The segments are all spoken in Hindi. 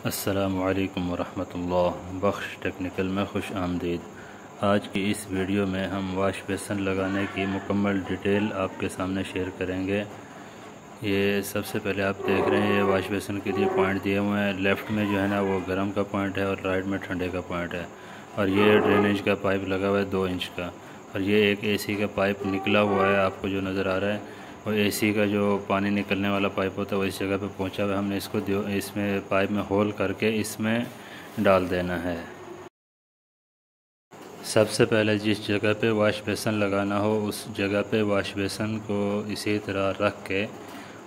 अस्सलामुअलैकुम वरहमतुल्लाह। बख्श टेक्निकल में खुश आमदीद। आज की इस वीडियो में हम वाश बेसन लगाने की मुकम्मल डिटेल आपके सामने शेयर करेंगे। ये सबसे पहले आप देख रहे हैं, ये वाश बेसन के लिए पॉइंट दिए हुए हैं। लेफ़्ट में जो है ना वो गर्म का पॉइंट है और राइट में ठंडे का पॉइंट है। और ये ड्रेनेज का पाइप लगा हुआ है 2 इंच का। और ये एक एसी का पाइप निकला हुआ है, आपको जो नज़र आ रहा है। और एसी का जो पानी निकलने वाला पाइप होता है वो इस जगह पे पहुंचा हुआ है। हमने इसको इसमें पाइप में होल करके इसमें डाल देना है। सबसे पहले जिस जगह पे वाश बेसन लगाना हो उस जगह पे वाश बेसन को इसी तरह रख के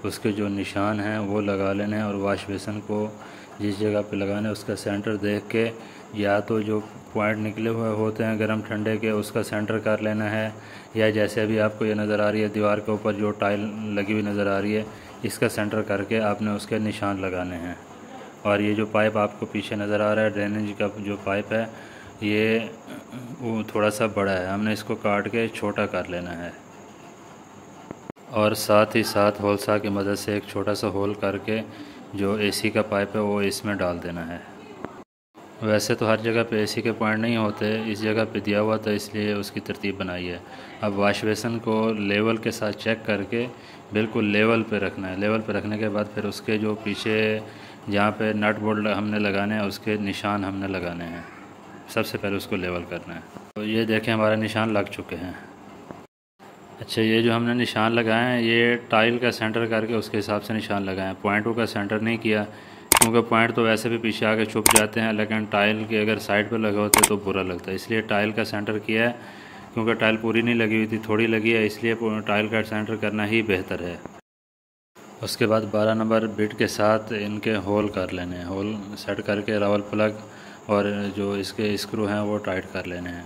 उसके जो निशान हैं वो लगा लेने हैं। और वाश बेसन को जिस जगह पे लगाना है उसका सेंटर देख के, या तो जो पॉइंट निकले हुए होते हैं गर्म ठंडे के उसका सेंटर कर लेना है, या जैसे अभी आपको ये नज़र आ रही है दीवार के ऊपर जो टाइल लगी हुई नज़र आ रही है, इसका सेंटर करके आपने उसके निशान लगाने हैं। और ये जो पाइप आपको पीछे नज़र आ रहा है, ड्रेनेज का जो पाइप है, ये वो थोड़ा सा बड़ा है, हमने इसको काट के छोटा कर लेना है। और साथ ही साथ होल सा की मदद से एक छोटा सा होल करके जो एसी का पाइप है वो इसमें डाल देना है। वैसे तो हर जगह पे एसी के पॉइंट नहीं होते, इस जगह पे दिया हुआ था इसलिए उसकी तरतीब बनाई है। अब वाश बेसन को लेवल के साथ चेक करके बिल्कुल लेवल पे रखना है। लेवल पे रखने के बाद फिर उसके जो पीछे जहाँ पे नट बोल्ट हमने लगाने हैं उसके निशान हमने लगाने हैं। सबसे पहले उसको लेवल करना है। तो ये देखें हमारे निशान लग चुके हैं। अच्छा, ये जो हमने निशान लगाए हैं ये टाइल का सेंटर करके उसके हिसाब से निशान लगाए हैं। पॉइंटों का सेंटर नहीं किया क्योंकि पॉइंट तो वैसे भी पीछे आके छुप जाते हैं, लेकिन टाइल के अगर साइड पर लगे होते तो बुरा लगता है, इसलिए टाइल का सेंटर किया है। क्योंकि टाइल पूरी नहीं लगी हुई थी, थोड़ी लगी है, इसलिए टाइल का सेंटर करना ही बेहतर है। उसके बाद 12 नंबर बिट के साथ इनके होल कर लेने हैं। होल सेट करके रावल प्लग और जो इसके स्क्रू हैं वो टाइट कर लेने हैं।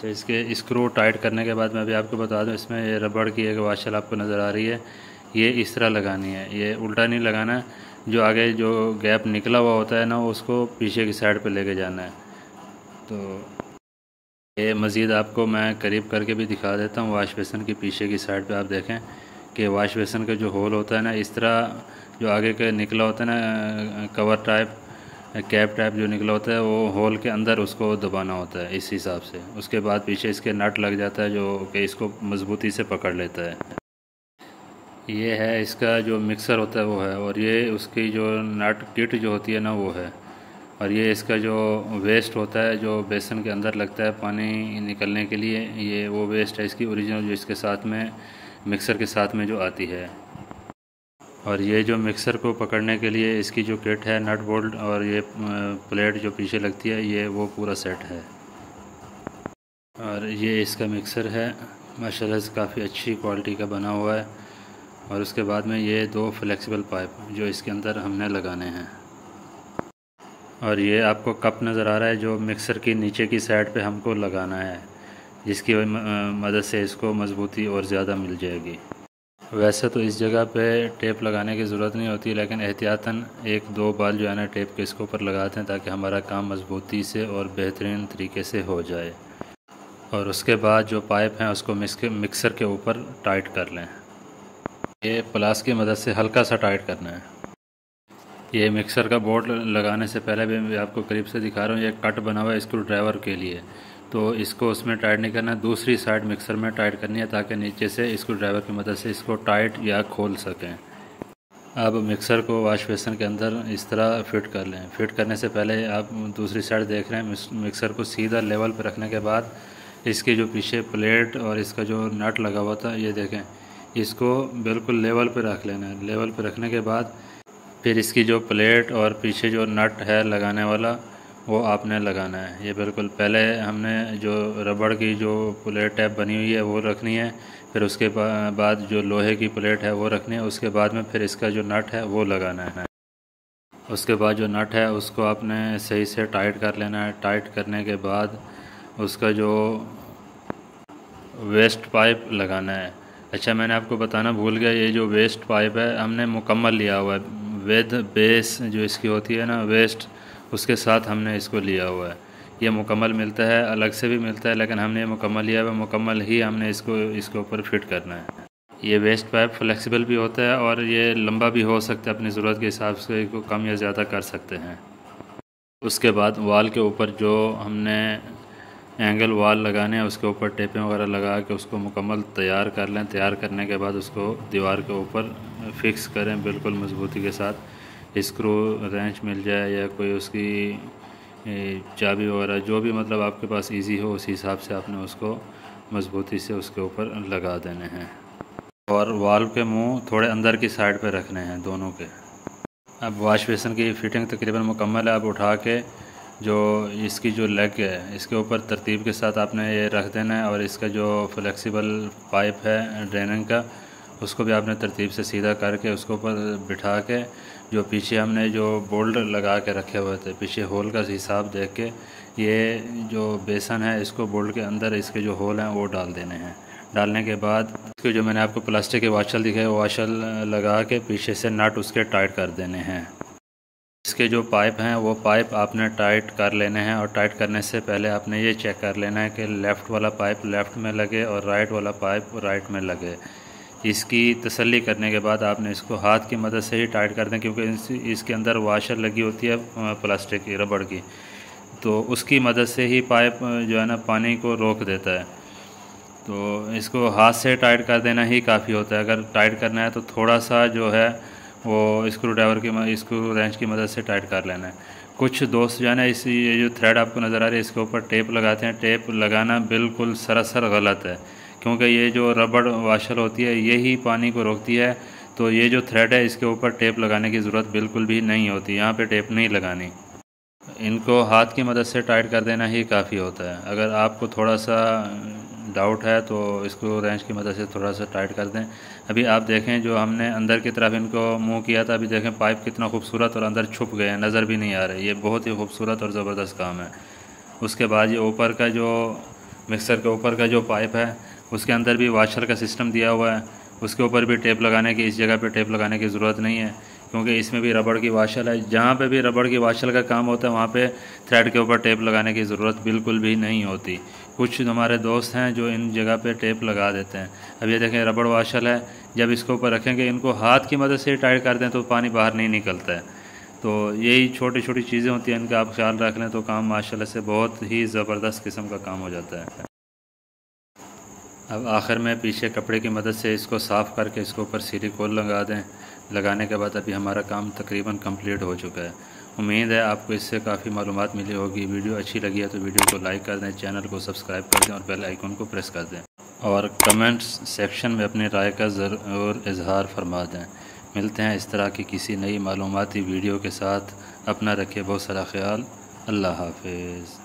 तो इसके स्क्रू टाइट करने के बाद मैं भी आपको बता दूं, इसमें ये रबड़ की एक वाशल आपको नज़र आ रही है, ये इस तरह लगानी है, ये उल्टा नहीं लगाना है। जो आगे जो गैप निकला हुआ होता है ना उसको पीछे की साइड पे लेके जाना है। तो ये मज़ीद आपको मैं करीब करके भी दिखा देता हूँ। वाश बेसन की पीछे की साइड पे आप देखें कि वाश बेसन का जो होल होता है ना, इस तरह जो आगे का निकला होता है ना कवर टाइप कैप टाइप जो निकला होता है वो होल के अंदर उसको दबाना होता है इस हिसाब से। उसके बाद पीछे इसके नट लग जाता है जो कि इसको मज़बूती से पकड़ लेता है। ये है इसका जो मिक्सर होता है वो है, और ये उसकी जो नट किट जो होती है ना वो है। और ये इसका जो वेस्ट होता है जो बेसन के अंदर लगता है पानी निकलने के लिए, ये वो वेस्ट है इसकी ओरिजिनल जो इसके साथ में मिक्सर के साथ में जो आती है। और ये जो मिक्सर को पकड़ने के लिए इसकी जो किट है, नट बोल्ट और ये प्लेट जो पीछे लगती है, ये वो पूरा सेट है। और ये इसका मिक्सर है, माशाल्लाह से काफ़ी अच्छी क्वालिटी का बना हुआ है। और उसके बाद में ये 2 फ्लेक्सिबल पाइप जो इसके अंदर हमने लगाने हैं। और ये आपको कप नज़र आ रहा है जो मिक्सर की नीचे की साइड पे हमको लगाना है, जिसकी मदद से इसको मज़बूती और ज़्यादा मिल जाएगी। वैसे तो इस जगह पे टेप लगाने की ज़रूरत नहीं होती, लेकिन एहतियातन 1-2 बाल जो है ना टेप के इसके ऊपर लगाते हैं ताकि हमारा काम मज़बूती से और बेहतरीन तरीके से हो जाए। और उसके बाद जो पाइप हैं उसको मिक्सर के ऊपर टाइट कर लें। ये प्लास की मदद से हल्का सा टाइट करना है। ये मिक्सर का बोर्ड लगाने से पहले भी मैं आपको करीब से दिखा रहा हूँ, ये कट बना हुआ है स्क्रू ड्राइवर के लिए, तो इसको उसमें टाइट नहीं करना, दूसरी साइड मिक्सर में टाइट करनी है ताकि नीचे से स्क्रू ड्राइवर की मदद से इसको टाइट या खोल सकें। अब मिक्सर को वाश बेसन के अंदर इस तरह फिट कर लें। फिट करने से पहले आप दूसरी साइड देख रहे हैं, मिक्सर को सीधा लेवल पर रखने के बाद इसकी जो पीछे प्लेट और इसका जो नट लगा हुआ था ये देखें, इसको बिल्कुल लेवल पर रख लेना है। लेवल पर रखने के बाद फिर इसकी जो प्लेट और पीछे जो नट है लगाने वाला वो आपने लगाना है। ये बिल्कुल पहले हमने जो रबड़ की जो प्लेट टाइप बनी हुई है वो रखनी है, फिर उसके बाद जो लोहे की प्लेट है वो रखनी है, उसके बाद में फिर इसका जो नट है वो लगाना है। उसके बाद जो नट है उसको आपने सही से टाइट कर लेना है। टाइट करने के बाद उसका जो वेस्ट पाइप लगाना है। अच्छा, मैंने आपको बताना भूल गया, ये जो वेस्ट पाइप है हमने मुकम्मल लिया हुआ है, विद बेस जो इसकी होती है ना वेस्ट, उसके साथ हमने इसको लिया हुआ है। ये मुकम्मल मिलता है, अलग से भी मिलता है, लेकिन हमने मुकम्मल लिया हुआ है। मुकम्मल ही हमने इसको इसके ऊपर फिट करना है। ये वेस्ट पाइप फ्लेक्सिबल भी होता है और ये लंबा भी हो सकता है, अपनी ज़रूरत के हिसाब से इसको कम या ज़्यादा कर सकते हैं। उसके बाद वाल के ऊपर जो हमने एंगल वाल लगाने हैं उसके ऊपर टेपें वगैरह लगा के उसको मुकम्मल तैयार कर लें। तैयार करने के बाद उसको दीवार के ऊपर फिक्स करें बिल्कुल मजबूती के साथ। स्क्रू रेंच मिल जाए या कोई उसकी चाबी वगैरह जो भी मतलब आपके पास इजी हो उसी हिसाब से आपने उसको मजबूती से उसके ऊपर लगा देने हैं। और वाल्व के मुंह थोड़े अंदर की साइड पे रखने हैं दोनों के। अब वॉश बेसिन की फ़िटिंग तकरीबन मुकम्मल है। अब उठा के जो इसकी जो लेग है इसके ऊपर तरतीब के साथ आपने ये रख देना है और इसका जो फ्लेक्सिबल पाइप है ड्रेनिंग का उसको भी आपने तरतीब से सीधा करके उसके ऊपर बिठा के जो पीछे हमने जो बोल्ट लगा के रखे हुए थे पीछे होल का हिसाब देख के ये जो बेसन है इसको बोल्ट के अंदर इसके जो होल हैं वो डाल देने हैं। डालने के बाद इसके जो मैंने आपको प्लास्टिक के वाशल दिखाए वाशल लगा के पीछे से नट उसके टाइट कर देने हैं। इसके जो पाइप हैं वो पाइप आपने टाइट कर लेने हैं और टाइट करने से पहले आपने ये चेक कर लेना है कि लेफ़्ट वाला पाइप लेफ़्ट में लगे और राइट वाला पाइप राइट में लगे। इसकी तसल्ली करने के बाद आपने इसको हाथ की मदद से ही टाइट कर दें, क्योंकि इसके अंदर वाशर लगी होती है प्लास्टिक की रबड़ की, तो उसकी मदद से ही पाइप जो है ना पानी को रोक देता है। तो इसको हाथ से टाइट कर देना ही काफ़ी होता है। अगर टाइट करना है तो थोड़ा सा जो है वो स्क्रू रेंच की मदद से टाइट कर लेना है। कुछ दोस्त जो है ना ये जो थ्रेड आपको नज़र आ रही है इसके ऊपर टेप लगाते हैं। टेप लगाना बिल्कुल सरासर गलत है, क्योंकि ये जो रबड़ वाशर होती है यही पानी को रोकती है। तो ये जो थ्रेड है इसके ऊपर टेप लगाने की ज़रूरत बिल्कुल भी नहीं होती, यहाँ पे टेप नहीं लगानी। इनको हाथ की मदद से टाइट कर देना ही काफ़ी होता है। अगर आपको थोड़ा सा डाउट है तो इसको रेंच की मदद से थोड़ा सा टाइट कर दें। अभी आप देखें जो हमने अंदर की तरफ इनको मूव किया था, अभी देखें पाइप कितना खूबसूरत और अंदर छुप गए हैं, नज़र भी नहीं आ रहे। ये बहुत ही खूबसूरत और ज़बरदस्त काम है। उसके बाद ये ऊपर का जो मिक्सर के ऊपर का जो पाइप है उसके अंदर भी वाशर का सिस्टम दिया हुआ है। उसके ऊपर भी टेप लगाने की, इस जगह पे टेप लगाने की ज़रूरत नहीं है, क्योंकि इसमें भी रबड़ की वाशल है। जहाँ पे भी रबड़ की वाशल का काम होता है वहाँ पे थ्रेड के ऊपर टेप लगाने की ज़रूरत बिल्कुल भी नहीं होती। कुछ हमारे दोस्त हैं जो इन जगह पे टेप लगा देते हैं। अब ये देखें रबड़ वाशल है, जब इसके ऊपर रखेंगे इनको हाथ की मदद से टाइट कर दें तो पानी बाहर नहीं निकलता है। तो यही छोटी छोटी चीज़ें होती हैं, इनका आप ख्याल रख लें तो काम माशाल्लाह से बहुत ही ज़बरदस्त किस्म का काम हो जाता है। अब आखिर में पीछे कपड़े की मदद से इसको साफ़ करके इसके ऊपर सिलिकॉन लगा दें। लगाने के बाद अभी हमारा काम तकरीबन कंप्लीट हो चुका है। उम्मीद है आपको इससे काफ़ी मालूमात मिली होगी। वीडियो अच्छी लगी है तो वीडियो को लाइक कर दें, चैनल को सब्सक्राइब कर दें और बेल आइकन को प्रेस कर दें और कमेंट्स सेक्शन में अपनी राय का ज़रूर इजहार फरमा दें। मिलते हैं इस तरह की किसी नई मालूमाती वीडियो के साथ। अपना रखिए बहुत सारा ख्याल। अल्लाह हाफिज़।